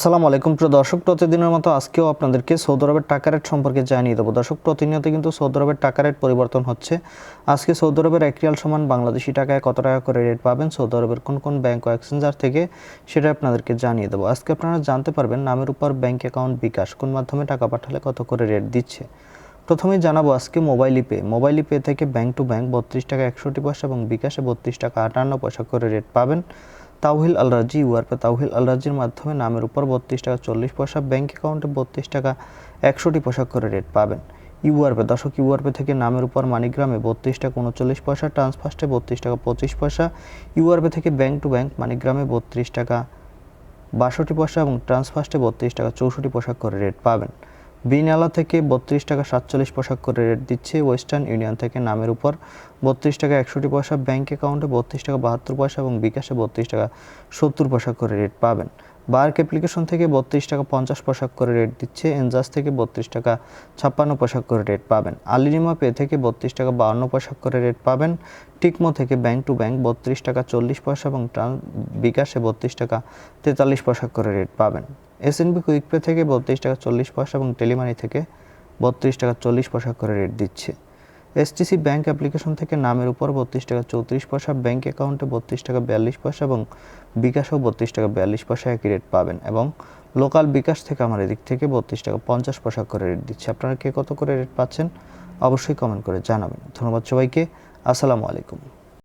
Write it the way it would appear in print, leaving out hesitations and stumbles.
আসসালামু আলাইকুম প্রিয় দর্শক, প্রতিদিনের মতো আজকেও আপনাদেরকে সৌদি আরবের টাকা রেট সম্পর্কে জানিয়ে দেবো। দর্শক, প্রতিনিয়ত কিন্তু সৌদি আরবের টাকা রেট পরিবর্তন হচ্ছে। আজকে সৌদি আরবের 1 রিয়াল সমান বাংলাদেশি টাকায় কত টাকা করে রেট পাবেন সৌদি আরবের কোন কোন ব্যাংক ও এক্সচেঞ্জার থেকে, সেটা আপনাদেরকে জানিয়ে দেবো। আজকে আপনারা জানতে পারবেন নামের উপর ব্যাংক অ্যাকাউন্ট বিকাশ কোন মাধ্যমে টাকা পাঠালে কত করে রেট দিচ্ছে। প্রথমেই জানাবো আজকে মোবাইল পে থেকে ব্যাংক টু ব্যাংক 32 টাকা 61 পয়সা এবং বিকাশে 32 টাকা 58 পয়সা করে রেট পাবেন। তাওহিল আল রাজি ইউআরপে তাওহিল আল রাজির মাধ্যমে নামের উপর 32 টাকা 40 পয়সা, ব্যাংক অ্যাকাউন্টে 32 টাকা 61 পয়সা করে রেট পাবেন। ইউআরপে থেকে নামের উপর মানিগ্রামে 32 টাকা 39 পয়সা, ট্রান্সফার্স্টে 32 টাকা 25 পয়সা। ইউআরপে থেকে ব্যাংক টু ব্যাংক মানিগ্রামে 32 টাকা 62 পয়সা এবং ট্রান্সফার্স্টে 32 টাকা 64 পয়সা করে রেট পাবেন। বিনালা থেকে 32 টাকা 47 পয়সা করে রেট দিচ্ছে। ওয়েস্টার্ন ইউনিয়ন থেকে নামের উপর 32 টাকা 61 পয়সা, ব্যাংক অ্যাকাউন্টে 32 টাকা 72 পয়সা এবং বিকাশে 32 টাকা 70 পয়সা করে রেট পাবেন। বার্ক অ্যাপ্লিকেশন থেকে 32 টাকা 50 পয়সা করে রেট দিচ্ছে। এনজাস থেকে 32 টাকা 56 পয়সা করে রেট পাবেন। আলিরিমা পে থেকে 32 টাকা 52 পয়সা করে রেট পাবেন। টিকমো থেকে ব্যাংক টু ব্যাংক 32 টাকা 40 পয়সা এবং বিকাশে 32 টাকা 43 পয়সা করে রেট পাবেন। এসএনবি কুইক পে থেকে 32 টাকা 40 পয়সা এবং টেলিমানি থেকে 32 টাকা 40 পয়সা করে রেট দিচ্ছে। এসটিসি ব্যাংক অ্যাপ্লিকেশন থেকে নামের উপর 32 টাকা 34 পয়সা, ব্যাংক অ্যাকাউন্টে 32 টাকা 42 পয়সা এবং বিকাশেও 32 টাকা 42 পয়সা একই রেট পাবেন। এবং লোকাল বিকাশ থেকে আমার এদিক থেকে 32 টাকা 50 পয়সা করে রেট দিচ্ছে। আপনারা কে কত করে রেট পাচ্ছেন অবশ্যই কমেন্ট করে জানাবেন। ধন্যবাদ সবাইকে। আসসালামু আলাইকুম।